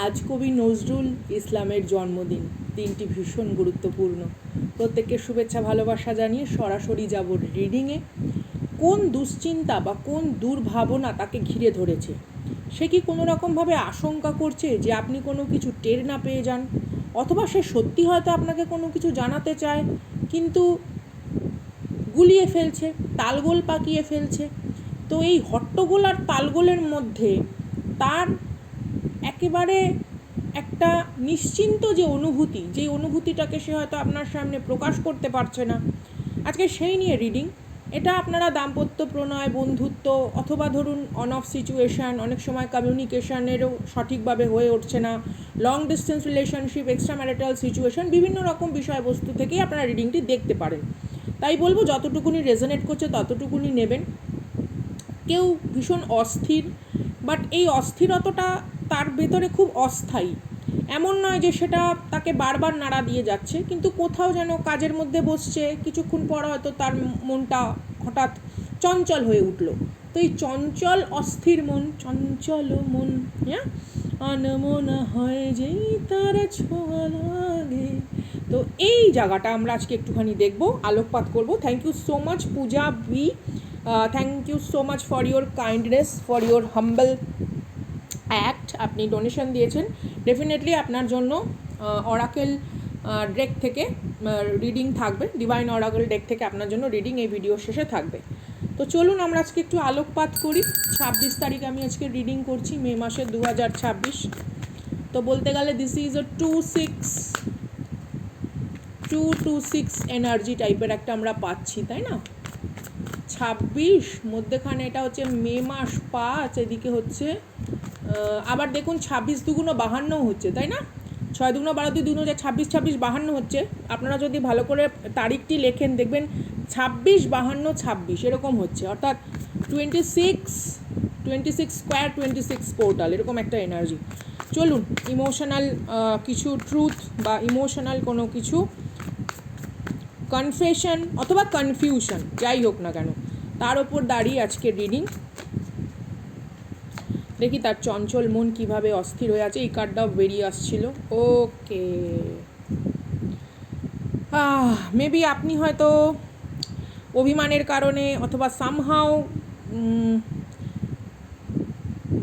আজ কবি নজরুল ইসলামের জন্মদিন। দিনটি ভীষণ গুরুত্বপূর্ণ। প্রত্যেককে শুভেচ্ছা ভালোবাসা জানিয়ে সরাসরি যাব রিডিংয়ে। কোন দুশ্চিন্তা বা কোন দুর্ভাবনা তাকে ঘিরে ধরেছে? সে কি কোনো রকমভাবে আশঙ্কা করছে যে আপনি কোনো কিছু টের না পেয়ে যান, অথবা সে সত্যি হয়তো আপনাকে কোনো কিছু জানাতে চায় কিন্তু গুলিয়ে ফেলছে, তালগোল পাকিয়ে ফেলছে। তো এই হট্টগোল আর তালগোলের মধ্যে তার একেবারে একটা নিশ্চিন্ত যে অনুভূতি, যেই অনুভূতিটাকে সে হয়তো আপনার সামনে প্রকাশ করতে পারছে না, আজকে সেই নিয়ে রিডিং। এটা আপনারা দাম্পত্য প্রণয়, বন্ধুত্ব, অথবা ধরুন অন অফ সিচুয়েশান, অনেক সময় কমিউনিকেশানেরও সঠিকভাবে হয়ে উঠছে না, long distance relationship, extra marital situation, বিভিন্ন রকম বিষয়বস্তু থেকেই আপনারা রিডিংটি দেখতে পারেন। তাই বলবো যতটুকুনি রেজোনেট করছে ততটুকুনি নেবেন। কেউ ভীষণ অস্থির, বাট এই অস্থিরতাটা তার ভেতরে খুব অস্থায়ী। এমন নয় যে সেটা তাকে বারবার নাড়া দিয়ে যাচ্ছে, কিন্তু কোথাও যেন কাজের মধ্যে বসছে, কিছুক্ষণ পর হয়তো তার মনটা হঠাৎ চঞ্চল হয়ে উঠল। তো এই চঞ্চল অস্থির মন, চঞ্চল মন, হ্যাঁ, আনমনা হয় যেই তার ছোঁয়া লাগে। তো এই জায়গাটা আমরা আজকে একটুখানি দেখব, আলোকপাত করব। Thank you so much Puja B, thank you so much for your kindness, for your humble act. আপনি ডোনেশন দিয়েছেন, ডেফিনেটলি আপনার জন্য অরাকেল ডেক থেকে রিডিং থাকবে, ডিভাইন অরাকেল ডেক থেকে আপনার জন্য রিডিং এই ভিডিও শেষে থাকবে। তো চলুন আমরা আজকে একটু আলোকপাত করি। 26 তারিখ আমি আজকে রিডিং করছি, মে মাসের 2026। তো বলতে গেলে দিস ইজ আ 2-6 এনার্জি টাইপের একটা আমরা পাচ্ছি, তাই না? 26 মধ্যেখানে এটা হচ্ছে মে মাস 5, এদিকে হচ্ছে আবার দেখুন 26 দুগুণ 52 হচ্ছে, তাই না? 6 দুগুণ 12, 2 দুগুণ 26, 26 52 হচ্ছে। আপনারা যদি ভালো করে তারিখটি লেখেন দেখবেন 26 52 26 এরকম হচ্ছে, অর্থাৎ 26 স্কোয়ার 26 পোর্টাল, এরকম একটা এনার্জি। চলুন ইমোশনাল কিছু ট্রুথ বা ইমোশনাল কোনো কিছু কনফেশন অথবা কনফিউশন, যাই হোক না কেন, তার ওপর দাঁড়িয়ে আজকে রিডিং। দেখি তার চঞ্চল মন কিভাবে অস্থির হয়ে আছে। এই কার্ডটাও বেরিয়ে আসছিল। ওকে, মেবি আপনি হয়তো অভিমানের কারণে অথবা সামহাও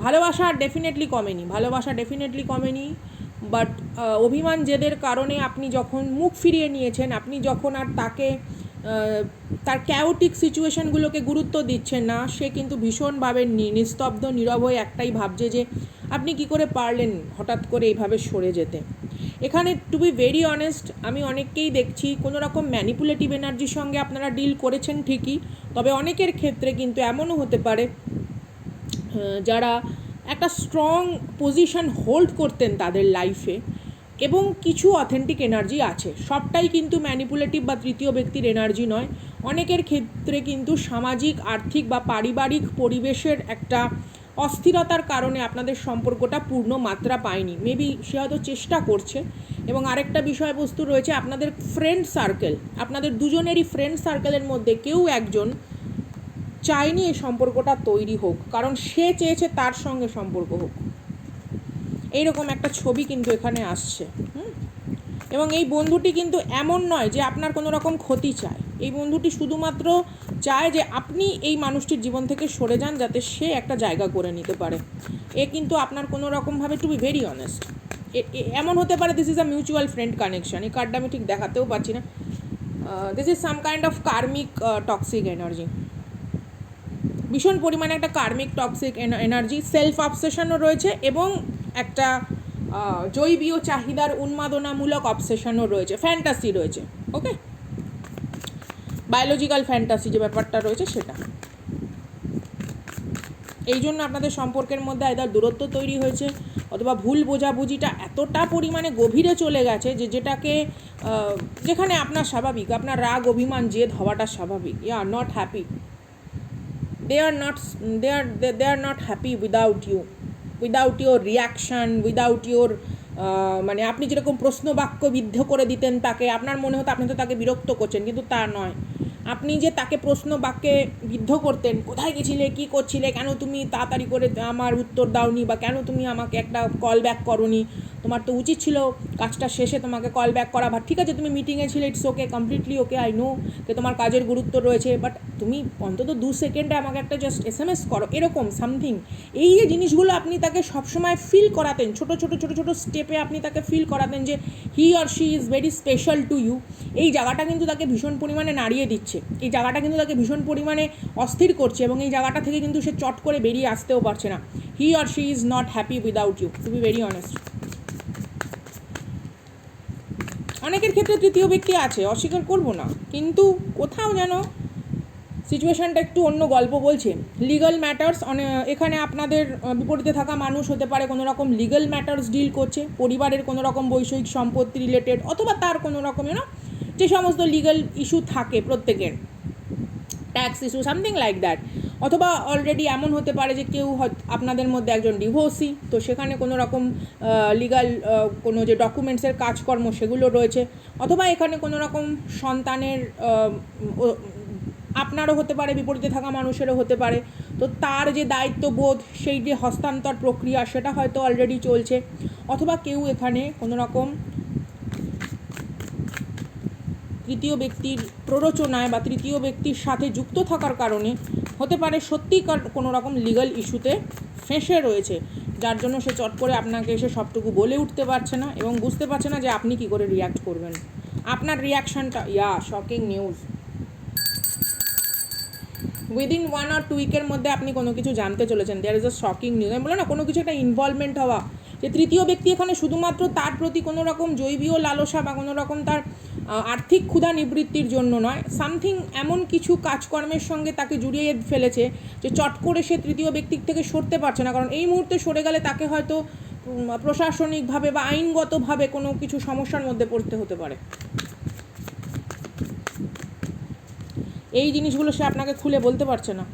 ভালোবাসা ডেফিনেটলি কমেনি, বাট অভিমান জেদের কারণে আপনি যখন মুখ ফিরিয়ে নিয়েছেন, আপনি যখন আর তাকে তার ক্যাওটিক সিচুয়েশানগুলোকে গুরুত্ব দিচ্ছেন না, সে কিন্তু ভীষণভাবে নিস্তব্ধ নীরব হয়ে একটাই ভাবছে যে আপনি কি করে পারলেন হঠাৎ করে এইভাবে সরে যেতে। এখানে টু বি ভেরি অনেস্ট, আমি অনেককেই দেখছি কোনো রকম ম্যানিপুলেটিভ এনার্জির সঙ্গে আপনারা ডিল করেছেন ঠিকই, তবে অনেকের ক্ষেত্রে কিন্তু এমনও হতে পারে যারা একটা স্ট্রং পজিশন হোল্ড করতেন তাদের লাইফে, এবং কিছু অথেন্টিক এনার্জি আছে। সবটাই কিন্তু ম্যানিপুলেটিভ বা তৃতীয় ব্যক্তির এনার্জি নয়। অনেকের ক্ষেত্রে কিন্তু সামাজিক, আর্থিক বা পারিবারিক পরিবেশের একটা অস্থিরতার কারণে আপনাদের সম্পর্কটা পূর্ণ মাত্রা পায়নি। মেবি সে হয়তো চেষ্টা করছে। এবং আরেকটা বিষয়বস্তু রয়েছে, আপনাদের ফ্রেন্ড সার্কেল, আপনাদের দুজনেরই ফ্রেন্ড সার্কেলের মধ্যে কেউ একজন চায়নি এই সম্পর্কটা তৈরি হোক, কারণ সে চেয়েছে তার সঙ্গে সম্পর্ক হোক। এইরকম একটা ছবি কিন্তু এখানে আসছে। এবং এই বন্ধুটি কিন্তু এমন নয় যে আপনার কোনো রকম ক্ষতি চায়। এই বন্ধুটি শুধুমাত্র চায় যে আপনি এই মানুষটির জীবন থেকে সরে যান, যাতে সে একটা জায়গা করে নিতে পারে। এ কিন্তু আপনার কোনো রকমভাবে, টু বি ভেরি অনেস্ট, এমন হতে পারে this is a mutual friend connection. এই কার্ডটা আমি ঠিক দেখাতেও পাচ্ছি না। This is some kind of karmic toxic energy, ভীষণ পরিমাণে একটা কার্মিক টক্সিক এনার্জি। সেলফ অবসেশনও রয়েছে এবং একটা জৈবীয় চাহিদার উন্মাদনামূলক অবসেশনও রয়েছে, ফ্যান্টাসি রয়েছে। ওকে, বায়োলজিক্যাল ফ্যান্টাসি যে ব্যাপারটা রয়েছে সেটা। এই জন্য আপনাদের সম্পর্কের মধ্যে আইদার দূরত্ব তৈরি হয়েছে, অথবা ভুল বোঝাবুঝিটা এতটা পরিমাণে গভীরে চলে গেছে যে যেখানে আপনার স্বাভাবিক, আপনার রাগ, অভিমান, জেদ হওয়াটা স্বাভাবিক। You are not happy, they are not happy without your reaction, without your মানে আপনি যেরকম প্রশ্ন বাক্য বিদ্ধ করে দিতেন তাকে, আপনার মনে হতো আপনি তো তাকে বিরক্ত করছেন, কিন্তু তা নয়। আপনি যে তাকে প্রশ্ন বাক্যে বিদ্ধ করতেন, কোথায় গেছিলে, কী করছিলে, কেন তুমি তাড়াতাড়ি করে আমার উত্তর দাওনি, বা কেন তুমি আমাকে একটা কল ব্যাক করোনি, তোমার তো উচিত ছিল কাজটা শেষে তোমাকে কল ব্যাক করা। বা ঠিক আছে তুমি মিটিংয়ে ছিলে, it's okay, completely okay, I know যে তোমার কাজের গুরুত্ব রয়েছে, বাট তুমি অন্তত 2 সেকেন্ডে আমাকে একটা জাস্ট SMS করো, এরকম সামথিং। এই যে জিনিসগুলো আপনি তাকে সবসময় ফিল করাতেন, ছোটো ছোটো ছোটো ছোটো স্টেপে আপনি তাকে ফিল করাতেন যে he or she is very special to you. এই জায়গাটা কিন্তু তাকে ভীষণ পরিমাণে নাড়িয়ে দিচ্ছে, এই জায়গাটা কিন্তু তাকে ভীষণ পরিমাণে অস্থির করছে, এবং এই জায়গাটা থেকে কিন্তু সে চট করে বেরিয়ে আসতেও পারছে না। He or she is not happy without you, to be very honest. অনেকের ক্ষেত্রে তৃতীয় ব্যক্তি আছে, অস্বীকার করবো না, কিন্তু কোথাও যেন সিচুয়েশানটা একটু অন্য গল্প বলছে। লিগাল ম্যাটার্স, এখানে আপনাদের বিপরীতে থাকা মানুষ হতে পারে কোনো রকম লিগাল ম্যাটার্স ডিল করছে, পরিবারের কোনো রকম বৈষয়িক সম্পত্তি রিলেটেড, অথবা তার কোনো রকম যে সমস্ত লিগাল ইস্যু থাকে প্রত্যেকের, tax issue, something like that. অথবা অলরেডি এমন হতে পারে যে কেউ আপনাদের মধ্যে একজন ডিভোর্সি, তো সেখানে কোনো রকম লিগাল কোনো যে ডকুমেন্টসের কাজকর্ম সেগুলো রয়েছে। অথবা এখানে কোনো রকম সন্তানের, আপনারও হতে পারে, বিপরীতে থাকা মানুষেরও হতে পারে, তো তার যে দায়িত্ববোধ, সেই যে হস্তান্তর প্রক্রিয়া, সেটা হয়তো অলরেডি চলছে। অথবা কেউ এখানে কোনো রকম তৃতীয় ব্যক্তির প্ররোচনায় বা তৃতীয় ব্যক্তির সাথে যুক্ত থাকার কারণে হতে পারে সত্যিকার কোনো রকম লিগাল ইস্যুতে ফেঁসে রয়েছে, যার জন্য সে চট করে আপনাকে এসে সবটুকু বলে উঠতে পারছে না এবং বুঝতে পারছে না যে আপনি কী করে রিয়্যাক্ট করবেন। আপনার রিয়াকশানটা, শকিং নিউজ, উইদিন 1 or 2 উইকের মধ্যে আপনি কোনো কিছু জানতে চলেছেন। There is a shocking news. আমি বলো না, কোনো কিছু একটা ইনভলভমেন্ট হওয়া, যে তৃতীয় ব্যক্তি এখানে শুধুমাত্র তার প্রতি কোনো রকম জৈবীয় লালসা বা কোনো রকম তার আর্থিক ক্ষুধা নিবৃত্তির জন্য নয়, সামথিং এমন কিছু কাজকর্মের সঙ্গে তাকে জুড়িয়ে ফেলেছে যে চট করে সে তৃতীয় ব্যক্তির থেকে সরতে পারছে না। কারণ এই মুহূর্তে সরে গেলে তাকে হয়তো প্রশাসনিকভাবে বা আইনগতভাবে কোনো কিছু সমস্যার মধ্যে পড়তে হতে পারে। এই জিনিসগুলো সে আপনাকে খুলে বলতে পারছে না,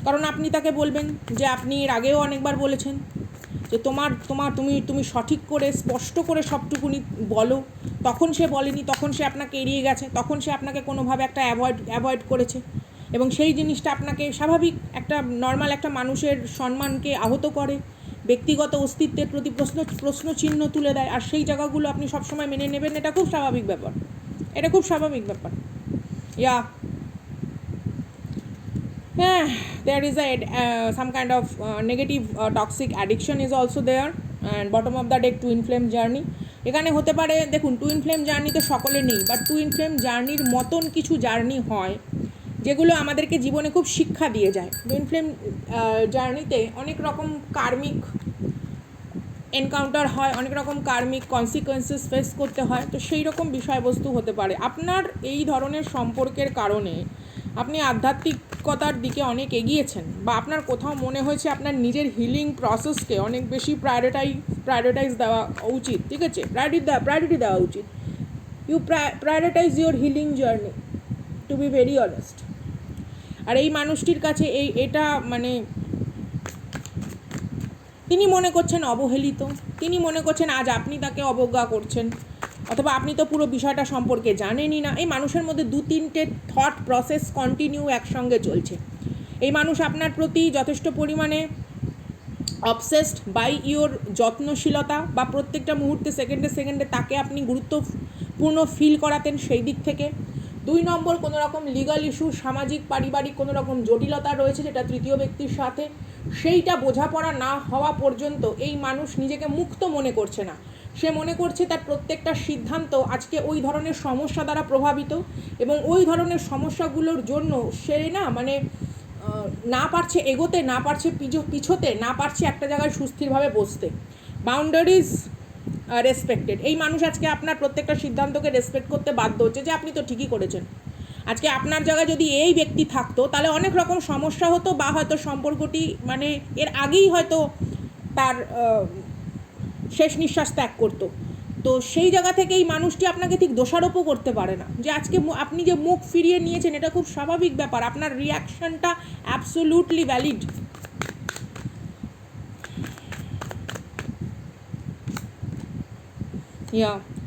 কারণ আপনি তাকে বলবেন যে আপনি এর আগেও অনেকবার বলেছেন যে তুমি সঠিক করে স্পষ্ট করে সবটুকুনি বলো। তখন সে বলেনি, তখন সে আপনাকে এড়িয়ে গেছে, তখন সে আপনাকে কোনোভাবে একটা অ্যাভয়েড করেছে, এবং সেই জিনিসটা আপনাকে স্বাভাবিক একটা নর্মাল একটা মানুষের সম্মানকে আহত করে, ব্যক্তিগত অস্তিত্বের প্রতি প্রশ্ন চিহ্ন তুলে দেয়। আর সেই জায়গাগুলো আপনি সবসময় মেনে নেবেন, এটা খুব স্বাভাবিক ব্যাপার, এটা খুব স্বাভাবিক ব্যাপার। There is some kind of negative toxic addiction is also there, and bottom of the deck twin flame journey এখানে হতে পারে। দেখুন, টুইন ফ্লেম জার্নি তো সকলে নেই, বাট টুইন ফ্লেম জার্নির মতন কিছু জার্নি হয় যেগুলো আমাদেরকে জীবনে খুব শিক্ষা দিয়ে যায়। টুইন ফ্লেম জার্নিতে অনেক রকম কার্মিক এনকাউন্টার হয়, অনেক রকম কার্মিক কনসিকোয়েন্সেস ফেস করতে হয়, তো সেই রকম বিষয়বস্তু হতে পারে। আপনার এই ধরনের সম্পর্কের কারণে আপনি আধ্যাত্মিকতার দিকে অনেক এগিয়েছেন, বা আপনার কোথাও মনে হয়েছে আপনার নিজের হিলিং প্রসেসকে অনেক বেশি প্রায়োরিটাইজ দেওয়া উচিত, ঠিক আছে, প্রায়োরিটি দেওয়া উচিত। You prioritize your healing journey, to be very honest. আর এই মানুষটির কাছে এটা মানে তিনি মনে করছেন অবহেলিত, তিনি মনে করছেন আজ আপনি তাকে অবজ্ঞা করছেন, অথবা আপনি তো পুরো বিষয়টা সম্পর্কে জানেনই না। এই মানুষের মধ্যে 2-3টে থট প্রসেস কন্টিনিউ একসঙ্গে চলছে। এই মানুষ আপনার প্রতি যথেষ্ট পরিমাণে অবসেসড বাই ইওর যত্নশীলতা, বা প্রত্যেকটা মুহূর্তে সেকেন্ডে তাকে আপনি গুরুত্বপূর্ণ ফিল করাতেন সেই দিক থেকে। 2 নম্বর, কোনো রকম লিগাল ইস্যু, সামাজিক পারিবারিক কোনো রকম জটিলতা রয়েছে যেটা তৃতীয় ব্যক্তির সাথে, সেইটা বোঝাপড়া না হওয়া পর্যন্ত এই মানুষ নিজেকে মুক্ত মনে করছে না। সে মনে করছে তার প্রত্যেকটা সিদ্ধান্ত আজকে ওই ধরনের সমস্যা দ্বারা প্রভাবিত, এবং ওই ধরনের সমস্যাগুলোর জন্য সে না পারছে এগোতে, না পারছে পিছোতে, না পারছে একটা জায়গায় সুস্থিরভাবে বসতে। বাউন্ডারিজ রেসপেক্টেড, এই মানুষ আজকে আপনার প্রত্যেকটা সিদ্ধান্তকে রেসপেক্ট করতে বাধ্য হচ্ছে যে আপনি তো ঠিকই করেছেন। আজকে আপনার জায়গায় যদি এই ব্যক্তি থাকতো তাহলে অনেক রকম সমস্যা হতো, বা হয়তো সম্পর্কটি এর আগেই হয়তো তার শেষ নিঃশ্বাস ত্যাগ করতো। তো সেই জায়গা থেকে এই মানুষটি আপনাকে ঠিক দোষারোপও করতে পারে না, যে আজকে আপনি যে মুখ ফিরিয়ে নিয়েছেন এটা খুব স্বাভাবিক ব্যাপার, আপনার রিয়াকশানটা absolutely valid.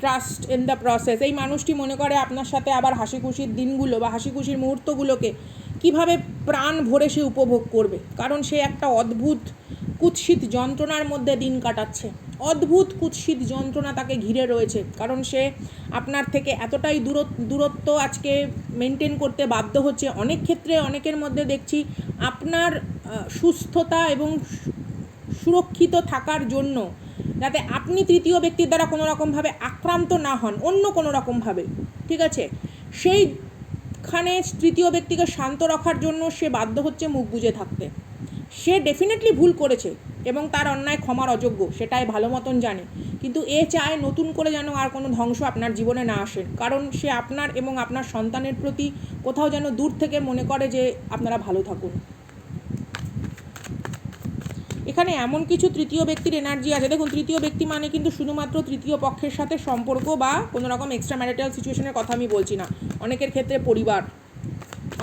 Trust in the process. এই মানুষটি মনে করে আপনার সাথে আবার হাসি খুশির দিনগুলো বা হাসি খুশির মুহূর্তগুলোকে কিভাবে প্রাণ ভরে সে উপভোগ করবে, কারণ সে একটা অদ্ভুত কুৎসিত যন্ত্রণার মধ্যে দিন কাটাচ্ছে। অদ্ভুত কুৎসিত যন্ত্রণা তাকে ঘিরে রয়েছে, কারণ সে আপনার থেকে এতটাই দূরত্ব আজকে মেনটেন করতে বাধ্য হচ্ছে। অনেক ক্ষেত্রে অনেকের মধ্যে দেখছি আপনার সুস্থতা এবং সুরক্ষিত থাকার জন্য, যাতে আপনি তৃতীয় ব্যক্তির দ্বারা কোনো রকমভাবে আক্রান্ত না হন অন্য কোনো রকমভাবে, ঠিক আছে, সেইখানে তৃতীয় ব্যক্তিকে শান্ত রাখার জন্য সে বাধ্য হচ্ছে মুখ বুজে থাকতে। সে ডেফিনেটলি ভুল করেছে এবং তার অন্যায় ক্ষমার অযোগ্য, সেটাই ভালো মতন জানে, কিন্তু এ চায় নতুন করে যেন আর কোনো ধ্বংস আপনার জীবনে না আসে, কারণ সে আপনার এবং আপনার সন্তানের প্রতি কোথাও যেন দূর থেকে মনে করে যে আপনারা ভালো থাকুন। এখানে এমন কিছু তৃতীয় ব্যক্তির এনার্জি আছে। দেখুন, তৃতীয় ব্যক্তি মানে কিন্তু শুধুমাত্র তৃতীয় পক্ষের সাথে সম্পর্ক বা কোনো রকম এক্সট্রা ম্যারিটাল সিচুয়েশনের কথা আমি বলছি না। অনেকের ক্ষেত্রে পরিবার,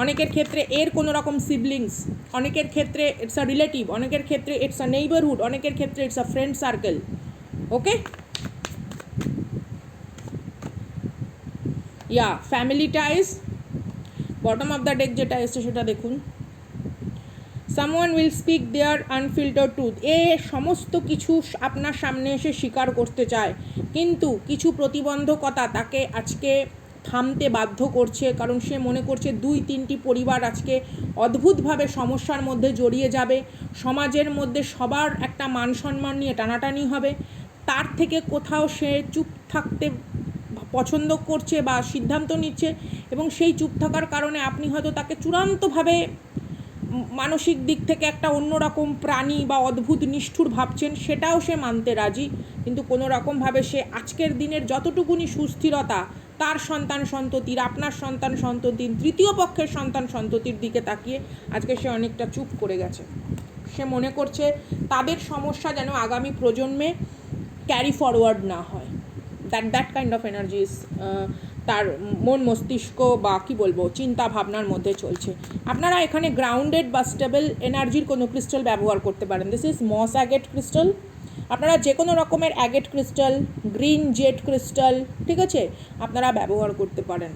অনেকের ক্ষেত্রে এর কোনো রকম সিবলিংস, অনেকের ক্ষেত্রে ইটস আ রিলেটিভ, অনেকের ক্ষেত্রে ইটস আ নেইবারহুড, অনেকের ক্ষেত্রে it's a friend circle. Okay, yeah family ties. Bottom of the deck যেটা এসছে সেটা দেখুন, someone will speak their unfiltered truth. এ সমস্ত কিছু আপনার সামনে এসে স্বীকার করতে চায়, কিন্তু কিছু প্রতিবন্ধকতা তাকে আজকে থামতে বাধ্য করছে, কারণ সে মনে করছে 2-3টি পরিবার আজকে অদ্ভুতভাবে সমস্যার মধ্যে জড়িয়ে যাবে, সমাজের মধ্যে সবার একটা মান সম্মান নিয়ে টানাটানি হবে। তার থেকে কোথাও সে চুপ থাকতে পছন্দ করছে বা সিদ্ধান্ত নিচ্ছে, এবং সেই চুপ থাকার কারণে আপনি হয়তো তাকে চূড়ান্তভাবে মানসিক দিক থেকে একটা অন্যরকম প্রাণী বা অদ্ভুত নিষ্ঠুর ভাবছেন, সেটাও সে মানতে রাজি, কিন্তু কোনো রকমভাবে সে আজকের দিনের যতটুকুনি সুস্থিরতা তার সন্তান সন্ততির, আপনার সন্তান সন্ততির, তৃতীয় পক্ষের সন্তান সন্ততির দিকে তাকিয়ে আজকে সে অনেকটা চুপ করে গেছে। সে মনে করছে তাদের সমস্যা যেন আগামী প্রজন্মে ক্যারি ফরওয়ার্ড না হয়। দ্যাট কাইন্ড অফ এনার্জিস তার মন মস্তিষ্ক বা কী বলবো চিন্তা ভাবনার মধ্যে চলছে। আপনারা এখানে গ্রাউন্ডেড বা স্টেবল এনার্জির কোনো ক্রিস্টাল ব্যবহার করতে পারেন। This is moss agate crystal. আপনারা যে কোনো রকমের agate crystal, green Z crystal, ঠিক আছে, আপনারা ব্যবহার করতে পারেন।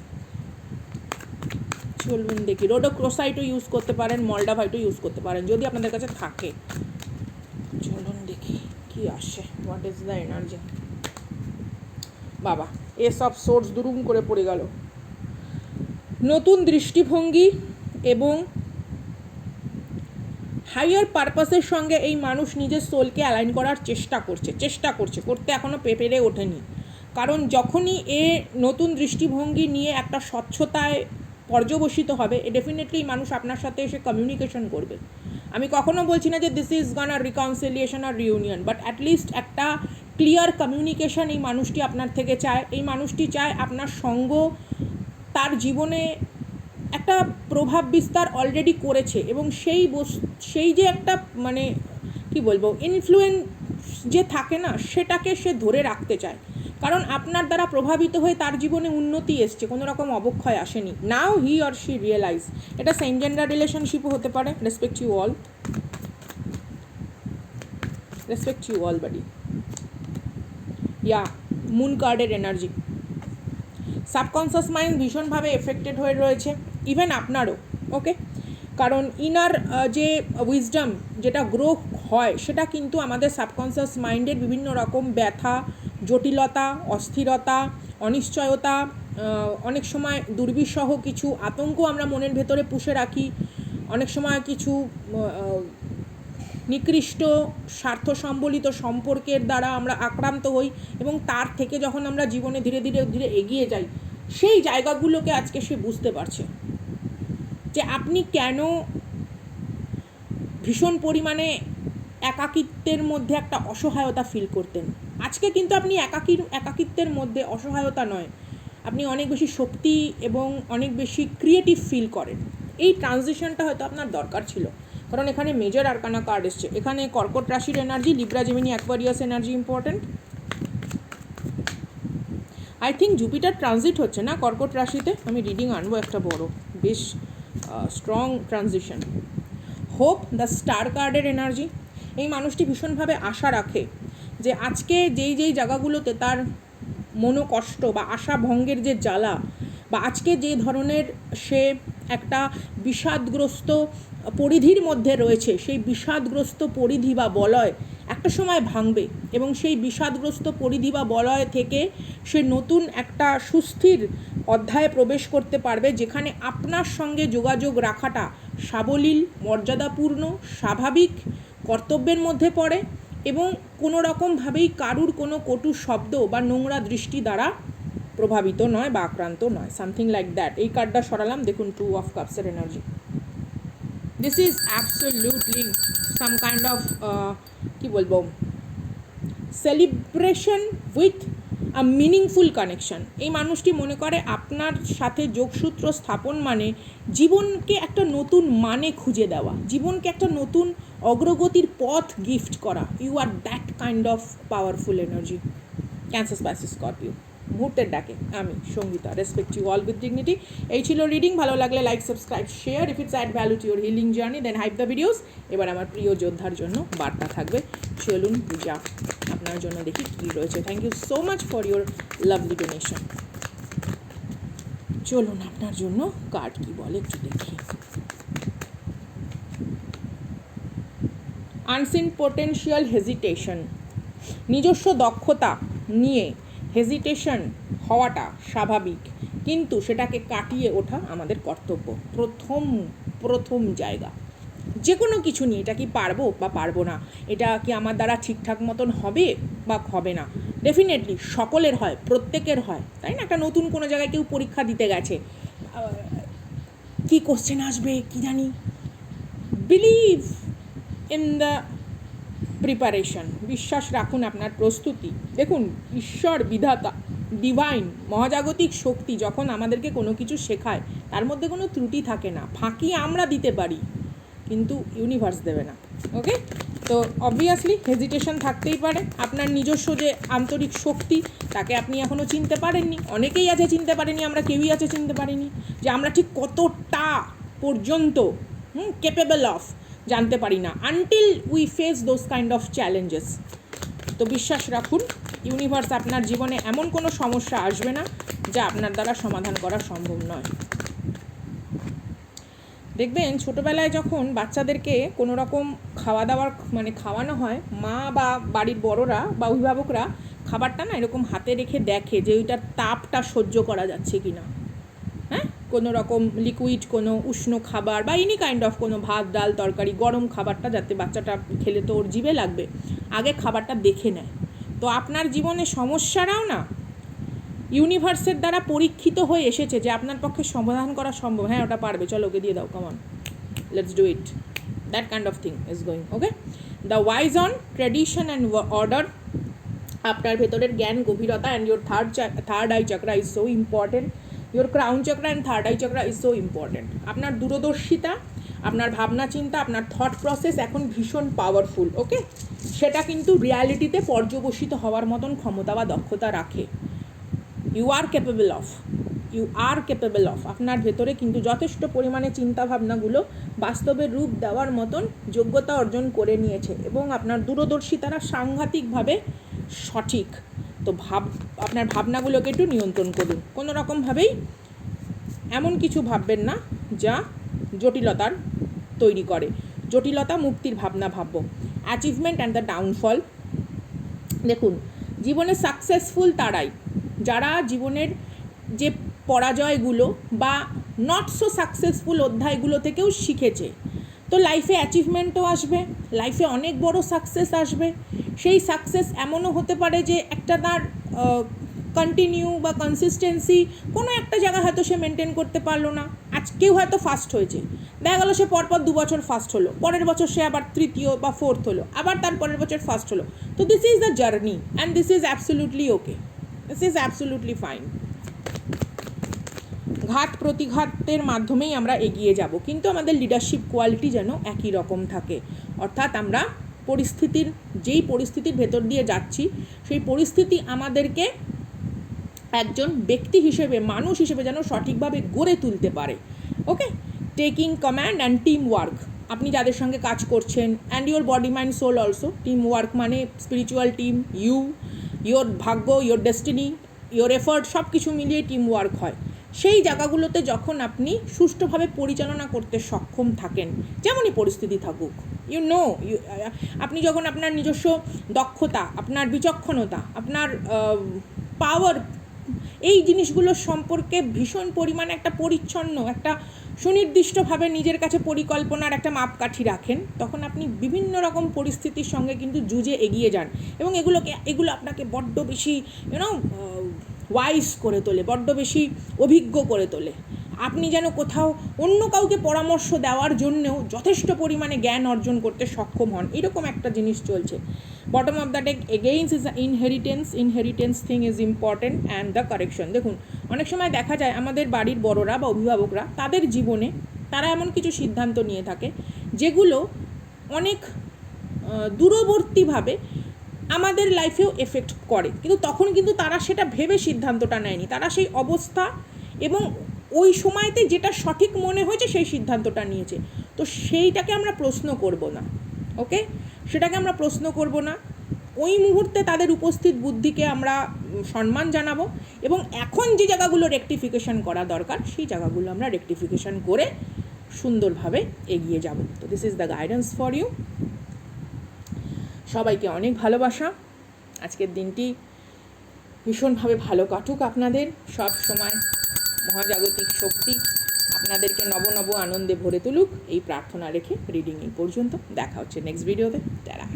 চলুন দেখি, রোডোক্রোসাইটও ইউজ করতে পারেন, মলডাভাইটও ইউজ করতে পারেন যদি আপনাদের কাছে থাকে। চলুন দেখি কি আসে, হোয়াট ইজ দ্য এনার্জি। বাবা, এসব সোর্স দুরুম করে পড়ে গেল। নতুন দৃষ্টিভঙ্গি এবং হাইয়ার পারপাসের সঙ্গে এই মানুষ নিজের সোলকে অ্যালাইন করার চেষ্টা করছে, করতে এখনও পেরে ওঠেনি, কারণ যখনই এ নতুন দৃষ্টিভঙ্গি নিয়ে একটা স্বচ্ছতায় পর্যবসিত হবে, ডেফিনেটলি মানুষ আপনার সাথে এসে কমিউনিকেশন করবে। আমি কখনো বলছি না যে দিস ইজ গনা রিকনসিলিয়েশন আর রিউনিয়ন, বাট অ্যাটলিস্ট একটা ক্লিয়ার কমিউনিকেশন এই মানুষটি আপনার থেকে চায়। এই মানুষটি চায় আপনার সঙ্গ তার জীবনে একটা প্রভাব বিস্তার অলরেডি করেছে, এবং সেই যে একটা মানে কি বলবো ইনফ্লুয়েন্স যে থাকে না, সেটাকে সে ধরে রাখতে চায়, কারণ আপনার দ্বারা প্রভাবিত হয়ে তার জীবনে উন্নতি এসছে, কোনো রকম অবক্ষয় আসেনি। Now he or she realize. এটা সেম জেন্ডার রিলেশনশিপও হতে পারে। Respect you all, respect you all buddy. Yeah moon কার্ডের এনার্জি। সাবকনসিয়াস মাইন্ড ভীষণভাবে এফেক্টেড হয়ে রয়েছে, ইভেন আপনারও। ওকে, কারণ ইনার যে উইজডম যেটা গ্রো হয়, সেটা কিন্তু আমাদের সাবকনসিয়াস মাইন্ডের বিভিন্ন রকম ব্যথা, জটিলতা, অস্থিরতা, অনিশ্চয়তা, অনেক সময় দুর্বিষহ কিছু আতঙ্ক আমরা মনের ভেতরে পুষে রাখি, অনেক সময় কিছু নিকৃষ্ট স্বার্থ সম্বলিত সম্পর্কের দ্বারা আমরা আক্রান্ত হই, এবং তার থেকে যখন আমরা জীবনে ধীরে ধীরে এগিয়ে যাই, সেই জায়গাগুলোকে আজকে সে বুঝতে পারছে যে আপনি কেন ভীষণ পরিমাণে একাকিত্বের মধ্যে একটা অসহায়তা ফিল করতেন। আজকে কিন্তু আপনি একাকিত্বের মধ্যে অসহায়তা নয়, আপনি অনেক বেশি শক্তি এবং অনেক বেশি ক্রিয়েটিভ ফিল করেন। এই ট্রানজিশনটা হয়তো আপনার দরকার ছিল, কারণ এখানে মেজর আরকানা কার্ড এসছে। এখানে কর্কট রাশির energy, Libra, Gemini, Aquarius energy important. I think Jupiter transit হচ্ছে না কর্কট রাশিতে, আমি রিডিং আনবো একটা বড়, বেশ strong transition. Hope, the star কার্ডের এনার্জি। এই মানুষটি ভীষণভাবে আশা রাখে যে আজকে যেই জায়গাগুলোতে তার মনোকষ্ট বা আশা ভঙ্গের যে জ্বালা, বা আজকে যে ধরনের সে একটা বিষাদগ্রস্ত পরিধির মধ্যে রয়েছে, সেই বিষাদগ্রস্ত পরিধি বা বলয় একটা সময় ভাঙবে, এবং সেই বিষাদগ্রস্ত পরিধি বা বলয় থেকে সে নতুন একটা সুস্থির অধ্যায়ে প্রবেশ করতে পারবে, যেখানে আপনার সঙ্গে যোগাযোগ রাখাটা সাবলীল, মর্যাদাপূর্ণ, স্বাভাবিক কর্তব্যের মধ্যে পড়ে, এবং কোনো রকমভাবেই কারুর কোনো কটু শব্দ বা নোংরা দৃষ্টি দ্বারা প্রভাবিত নয় বা আক্রান্ত নয়, সামথিং লাইক দ্যাট। এই কার্ডটা সরালাম, দেখুন 2 অফ কাপসের energy. This is absolutely some kind of কী বলবো, celebration with a meaningful connection. এই মানুষটি মনে করে আপনার সাথে যোগসূত্র স্থাপন মানে জীবনকে একটা নতুন মানে খুঁজে দেওয়া, জীবনকে একটা নতুন অগ্রগতির পথ গিফট করা। You are that kind of powerful energy. Cancer, Pisces, Scorpio. মুহূর্তের ডাকে আমি Sangita, respect you all with dignity. এই ছিল রিডিং। ভালো লাগলে like, subscribe, share. If it's add value to your healing journey then hype the videos. এবার আমার প্রিয় যোদ্ধার জন্য বার্তা থাকবে। চলুন পূজা আপনার জন্য দেখি কী রয়েছে। Thank you so much for your lovely donation. চলুন আপনার জন্য কার্ড কী বলে একটু দেখি। Unseen potential hesitation. নিজস্ব দক্ষতা নিয়ে হেজিটেশন হওয়াটা স্বাভাবিক, কিন্তু সেটাকে কাটিয়ে ওঠা আমাদের কর্তব্য। প্রথম জায়গা যে কোনো কিছু নিয়ে, এটা কি পারবো বা পারবো না, এটা কি আমার দ্বারা ঠিকঠাক মতন হবে বা হবে না, ডেফিনেটলি সকলের হয়, প্রত্যেকের হয়, তাই না? একটা নতুন কোনো জায়গায় কেউ পরীক্ষা দিতে গেছে, কি কোশ্চেন আসবে কি জানি, বিলিভ ইন দ্য প্রিপারেশন। বিশ্বাস রাখুন আপনার প্রস্তুতি। দেখুন, ঈশ্বর, বিধাতা, ডিভাইন, মহাজাগতিক শক্তি যখন আমাদেরকে কোনো কিছু শেখায়, তার মধ্যে কোনো ত্রুটি থাকে না। ফাঁকি আমরা দিতে পারি, কিন্তু ইউনিভার্স দেবে না। ওকে, তো অবভিয়াসলি হেজিটেশন থাকতেই পারে। আপনার নিজস্ব যে আন্তরিক শক্তি, তাকে আপনি এখনও চিনতে পারেননি। অনেকেই আছে চিনতে পারেনি, আমরা কেউই আছে চিনতে পারিনি যে আমরা ঠিক কতটা পর্যন্ত কেপেবল অফ, জানতে পারি না until we face those kind of challenges. তো বিশ্বাস রাখুন, ইউনিভার্স আপনার জীবনে এমন কোনো সমস্যা আসবে না যা আপনার দ্বারা সমাধান করা সম্ভব নয়। দেখবেন ছোটোবেলায় যখন বাচ্চাদেরকে কোনো রকম খাওয়ানো হয়, মা বা বাড়ির বড়রা বা অভিভাবকরা খাবারটা না এরকম হাতে রেখে দেখে যে ওইটার তাপটা সহ্য করা যাচ্ছে কি না। হ্যাঁ, কোনো রকম লিকুইড কোনো উষ্ণ খাবার বা এনি কাইন্ড অফ কোনো ভাত, ডাল, তরকারি, গরম খাবারটা যাতে বাচ্চাটা খেলে তো ওর জিভে লাগবে, আগে খাবারটা দেখে নেয়। তো আপনার জীবনে সমস্যারাও না ইউনিভার্সের দ্বারা পরীক্ষিত হয়ে এসেছে যে আপনার পক্ষে সমাধান করা সম্ভব। হ্যাঁ, ওটা পারবে, চলো ওকে দিয়ে দাও, come on, let's do it. That kind of thing is going. Okay, the wise on tradition and order. আপনার ভেতরের জ্ঞান, গভীরতা and your third eye চাকরা is so important. Your crown চাকরা and third eye চাকরা is so important. আপনার দূরদর্শিতা, আপনার ভাবনা চিন্তা, আপনার thought process এখন ভীষণ পাওয়ারফুল। ওকে, সেটা কিন্তু রিয়ালিটিতে পর্যবসিত হওয়ার মতন ক্ষমতা বা দক্ষতা রাখে। You are capable of. আপনার ভেতরে কিন্তু যথেষ্ট পরিমাণে চিন্তাভাবনাগুলো বাস্তবের রূপ দেওয়ার মতন যোগ্যতা অর্জন করে নিয়েছে, এবং আপনার দূরদর্শিতারা সাংঘাতিকভাবে সঠিক। তো আপনার ভাবনাগুলোকে একটু নিয়ন্ত্রণ করুন। কোনো রকমভাবেই এমন কিছু ভাববেন না যা জটিলতার তৈরি করে। জটিলতা মুক্তির ভাবনা ভাববো। Achievement and the downfall. দেখুন, জীবনে সাকসেসফুল তারাই যারা জীবনের যে পরাজয়গুলো বা নট সো সাকসেসফুল অধ্যায়গুলো থেকেও শিখেছে। তো লাইফে অ্যাচিভমেন্টও আসবে, লাইফে অনেক বড় সাকসেস আসবে। সেই সাকসেস এমনও হতে পারে যে একটা তার কন্টিনিউ বা কনসিস্টেন্সি কোনো একটা জায়গা হয়তো সে মেনটেন করতে পারলো না। কেউ হয়তো ফার্স্ট হয়েছে, দেখা গেলো সে পরপর 2 বছর ফার্স্ট হলো, পরের বছর সে আবার তৃতীয় বা ফোর্থ হলো, আবার তার পরের বছর ফার্স্ট হলো। তো this is the journey and this is absolutely okay, this is absolutely fine. ঘাত প্রতিঘাতের মাধ্যমেই আমরা এগিয়ে যাব, কিন্তু আমাদের লিডারশিপ কোয়ালিটি যেন একই রকম থাকে। অর্থাৎ আমরা যেই পরিস্থিতির ভেতর দিয়ে যাচ্ছি, সেই পরিস্থিতি আমাদেরকে একজন ব্যক্তি হিসেবে, মানুষ হিসেবে যেন সঠিকভাবে গড়ে তুলতে পারে। Okay, taking command and team work. আপনি যাদের সঙ্গে কাজ করছেন, and your body mind soul also. Team work মানে স্পিরিচুয়াল টিম, ইয়োর ভাগ্য, ইয়োর ডেস্টিনি, ইয়োর এফার্ট সব কিছু মিলিয়ে টিম ওয়ার্ক হয়। সেই জায়গাগুলোতে যখন আপনি সুষ্ঠুভাবে পরিচালনা করতে সক্ষম থাকেন, যেমনই পরিস্থিতি থাকুক, আপনি যখন আপনার নিজস্ব দক্ষতা, আপনার বিচক্ষণতা, আপনার পাওয়ার, এই জিনিসগুলো সম্পর্কে ভীষণ পরিমাণে একটা পরিচ্ছন্ন, একটা সুনির্দিষ্টভাবে নিজের কাছে পরিকল্পনার একটা মাপকাঠি রাখেন, তখন আপনি বিভিন্ন রকম পরিস্থিতির সঙ্গে কিন্তু যুঝে এগিয়ে যান। এবং এগুলো আপনাকে বড্ড বেশি ওয়াইজ করে তোলে, বড্ড বেশি অভিজ্ঞ করে তোলে। আপনি যেন কোথাও অন্য কাউকে পরামর্শ দেওয়ার জন্যেও যথেষ্ট পরিমাণে জ্ঞান অর্জন করতে সক্ষম হন, এরকম একটা জিনিস চলছে। Bottom of the deck again is inheritance thing is important and the correction. দেখুন, অনেক সময় দেখা যায় আমাদের বাড়ির বড়রা বা অভিভাবকরা তাদের জীবনে তারা এমন কিছু সিদ্ধান্ত নিয়ে থাকে যেগুলো অনেক দূরবর্তীভাবে আমাদের লাইফেও এফেক্ট করে, কিন্তু তখন কিন্তু তারা সেটা ভেবে সিদ্ধান্তটা নেয়নি, তারা সেই অবস্থা এবং ওই সময়তে যেটা সঠিক মনে হয়েছে সেই সিদ্ধান্তটা নিয়েছে। তো সেইটাকে আমরা প্রশ্ন করব না, ওকে, সেটাকে আমরা প্রশ্ন করব না। ওই মুহূর্তে তাদের উপস্থিত বুদ্ধিকে আমরা সম্মান জানাবো এবং এখন যে জায়গাগুলো রেকটিফিকেশন করা দরকার সেই জায়গাগুলো আমরা রেকটিফিকেশন করে সুন্দরভাবে এগিয়ে যাব। তো this is the guidance for you. সবাইকে অনেক ভালোবাসা। আজকের দিনটি ভীষণভাবে ভালো কাটুক আপনাদের। সব সময় মহাজাগতিক শক্তি আপনাদেরকে নব নব আনন্দে ভরে তুলুক, এই প্রার্থনা রেখে রিডিং এই পর্যন্ত। দেখা হচ্ছে নেক্সট ভিডিওতে। তারা